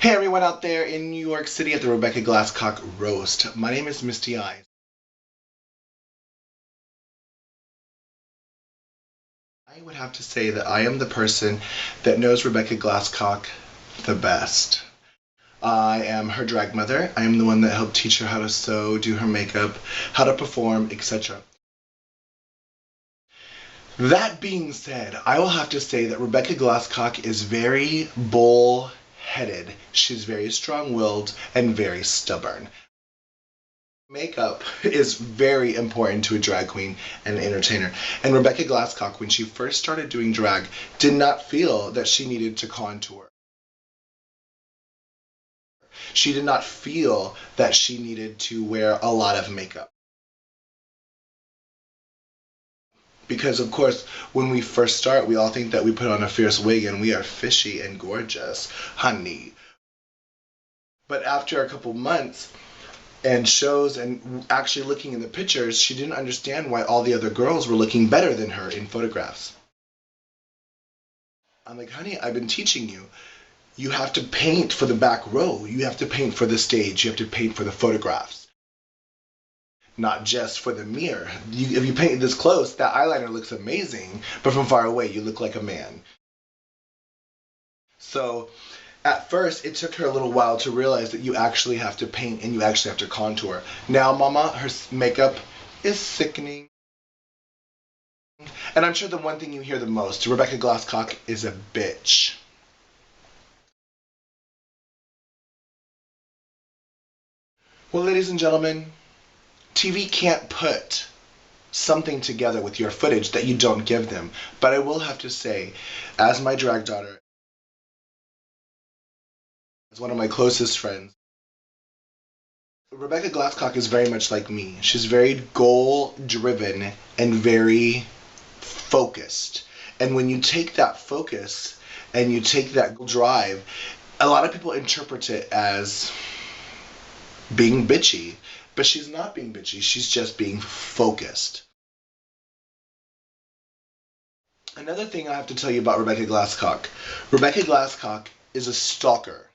Hey everyone out there in New York City at the Rebbecca Glasscock Roast. My name is Misty Eyez. I would have to say that I am the person that knows Rebbecca Glasscock the best. I am her drag mother. I am the one that helped teach her how to sew, do her makeup, how to perform, etc. That being said, I will have to say that Rebbecca Glasscock is very bull-headed. She's very strong-willed and very stubborn. Makeup is very important to a drag queen and an entertainer. And Rebbecca Glasscock, when she first started doing drag, did not feel that she needed to contour. She did not feel that she needed to wear a lot of makeup. Because, of course, when we first start, we all think that we put on a fierce wig and we are fishy and gorgeous, honey. But after a couple months, and shows and actually looking in the pictures, she didn't understand why all the other girls were looking better than her in photographs. I'm like, honey, I've been teaching you. You have to paint for the back row. You have to paint for the stage. You have to paint for the photographs. Not just for the mirror. If you paint this close, that eyeliner looks amazing, but from far away, you look like a man. So at first, it took her a little while to realize that you actually have to paint and you actually have to contour. Now, Mama, her makeup is sickening. And I'm sure the one thing you hear the most, Rebbecca Glasscock is a bitch. Well, ladies and gentlemen, TV can't put something together with your footage that you don't give them. But I will have to say, as my drag daughter, as one of my closest friends, Rebbecca Glasscock is very much like me. She's very goal-driven and very focused. And when you take that focus and you take that drive, a lot of people interpret it as being bitchy. But she's not being bitchy. She's just being focused. Another thing I have to tell you about Rebbecca Glasscock. Rebbecca Glasscock is a stalker.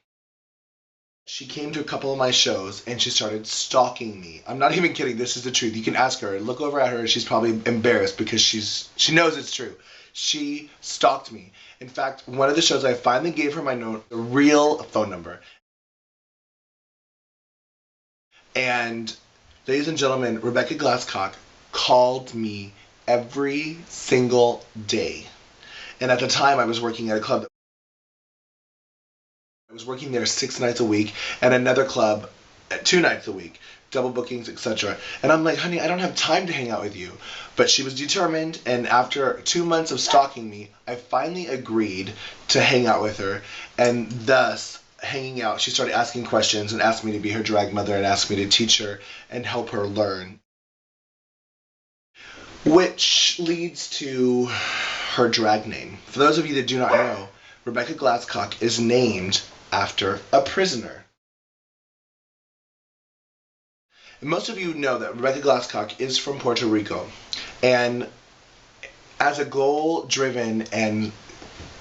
She came to a couple of my shows and she started stalking me. I'm not even kidding. This is the truth. You can ask her. Look over at her. She's probably embarrassed because she knows it's true. She stalked me. In fact, one of the shows I finally gave her my real phone number. And ladies and gentlemen, Rebbecca Glasscock called me every single day. And at the time I was working at a club. I was working there 6 nights a week and another club 2 nights a week, double bookings, etc. And I'm like, honey, I don't have time to hang out with you. But she was determined, and after 2 months of stalking me, I finally agreed to hang out with her, and thus hanging out, she started asking questions and asked me to be her drag mother and asked me to teach her and help her learn. Which leads to her drag name. For those of you that do not know, Rebbecca Glasscock is named after a prisoner. And most of you know that Rebbecca Glasscock is from Puerto Rico. And as a goal-driven and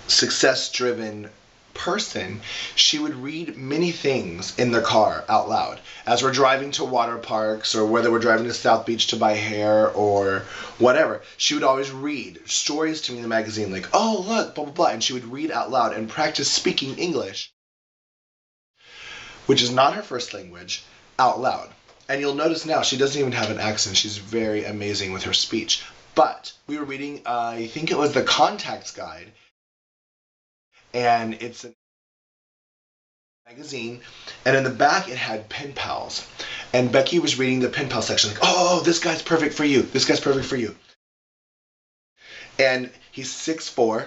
success-driven person, she would read many things in the car out loud. As we're driving to water parks, or whether we're driving to South Beach to buy hair or whatever, she would always read stories to me in the magazine, like, oh, look, blah, blah, blah. And she would read out loud and practice speaking English, which is not her first language, out loud. And you'll notice now she doesn't even have an accent. She's very amazing with her speech. But we were reading, I think it was the Contacts Guide, and it's a magazine, and in the back it had pen pals. And Becky was reading the pen pal section, like, oh, this guy's perfect for you. This guy's perfect for you. And he's 6'4",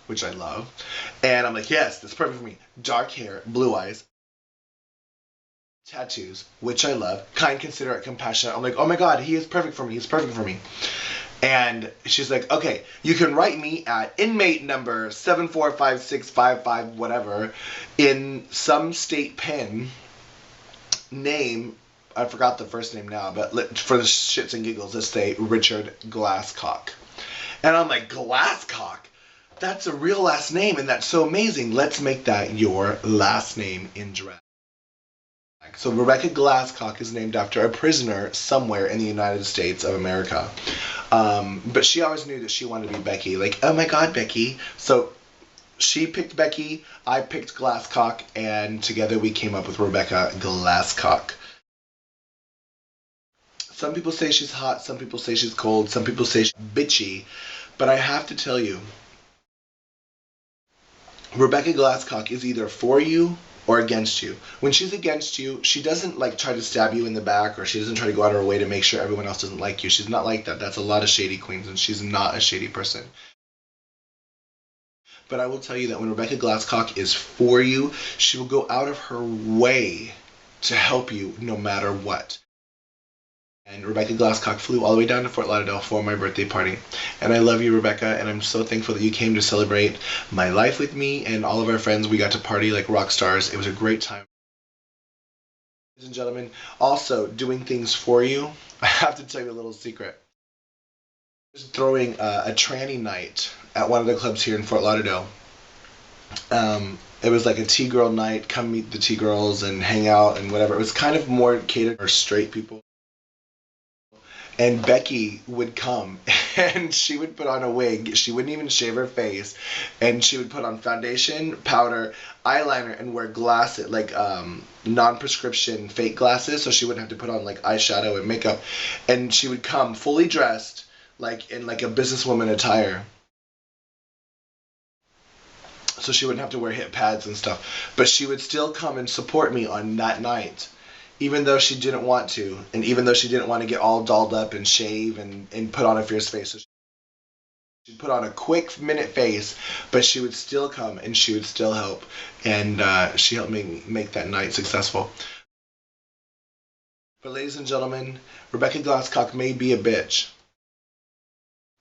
which I love. And I'm like, yes, that's perfect for me. Dark hair, blue eyes, tattoos, which I love. Kind, considerate, compassionate. I'm like, oh my God, he is perfect for me. He's perfect for me. And she's like, okay, you can write me at inmate number 745655 whatever in some state pen name. I forgot the first name now, but for the shits and giggles, let's say Richard Glasscock. And I'm like, Glasscock? That's a real last name, and that's so amazing. Let's make that your last name in drag. So Rebecca Glasscock is named after a prisoner somewhere in the United States of America. But she always knew that she wanted to be Becky. Like, oh my God, Becky. So she picked Becky, I picked Glasscock, and together we came up with Rebecca Glasscock. Some people say she's hot, some people say she's cold, some people say she's bitchy, but I have to tell you, Rebecca Glasscock is either for you or against you. When she's against you, she doesn't like try to stab you in the back, or she doesn't try to go out of her way to make sure everyone else doesn't like you. She's not like that. That's a lot of shady queens, and she's not a shady person. But I will tell you that when Rebecca Glasscock is for you, she will go out of her way to help you no matter what. And Rebecca Glasscock flew all the way down to Fort Lauderdale for my birthday party. And I love you, Rebecca, and I'm so thankful that you came to celebrate my life with me and all of our friends. We got to party like rock stars. It was a great time. Ladies and gentlemen, also doing things for you, I have to tell you a little secret. I was throwing a tranny night at one of the clubs here in Fort Lauderdale. It was like a T-girl night, come meet the T-girls and hang out and whatever. It was kind of more catered for straight people. And Becky would come, and she would put on a wig. She wouldn't even shave her face, and she would put on foundation, powder, eyeliner, and wear glasses, like non-prescription fake glasses, so she wouldn't have to put on like eyeshadow and makeup. And she would come fully dressed, like in like a businesswoman attire, so she wouldn't have to wear hip pads and stuff. But she would still come and support me on that night, even though she didn't want to, and even though she didn't want to get all dolled up and shave and put on a fierce face. So she'd put on a quick minute face, but she would still come and she would still help. And she helped me make that night successful. But ladies and gentlemen, Rebecca Glasscock may be a bitch,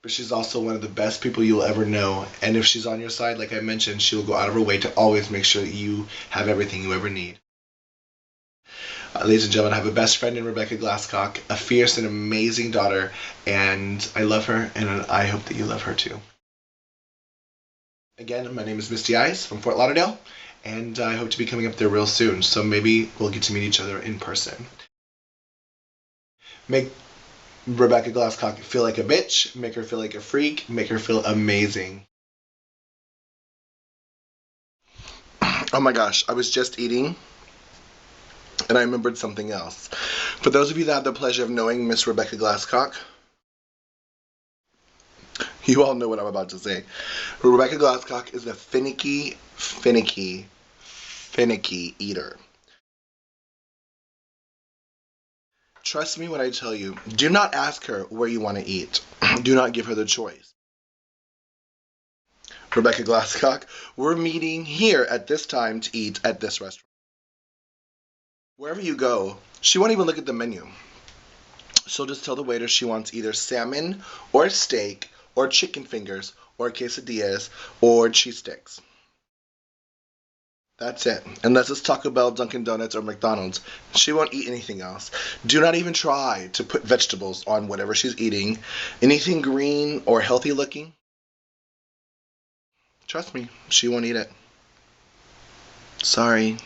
but she's also one of the best people you'll ever know. And if she's on your side, like I mentioned, she will go out of her way to always make sure that you have everything you ever need. Ladies and gentlemen, I have a best friend in Rebecca Glasscock, a fierce and amazing daughter, and I love her, and I hope that you love her too. Again, my name is Misty Eyez from Fort Lauderdale, and I hope to be coming up there real soon, so maybe we'll get to meet each other in person. Make Rebecca Glasscock feel like a bitch, make her feel like a freak, make her feel amazing. Oh my gosh, I was just eating, and I remembered something else. For those of you that have the pleasure of knowing Miss Rebecca Glasscock, you all know what I'm about to say. Rebecca Glasscock is a finicky eater. Trust me when I tell you, do not ask her where you want to eat. Do not give her the choice. Rebecca Glasscock, we're meeting here at this time to eat at this restaurant. Wherever you go, she won't even look at the menu. She'll just tell the waiter she wants either salmon or steak or chicken fingers or quesadillas or cheese sticks. That's it. Unless it's Taco Bell, Dunkin' Donuts, or McDonald's, she won't eat anything else. Do not even try to put vegetables on whatever she's eating. Anything green or healthy looking, trust me, she won't eat it. Sorry.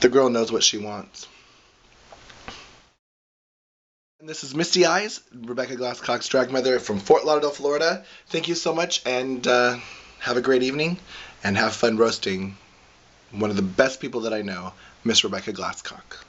The girl knows what she wants. And this is Misty Eyez, Rebecca Glasscock's drag mother from Fort Lauderdale, Florida. Thank you so much, and have a great evening, and have fun roasting one of the best people that I know, Miss Rebecca Glasscock.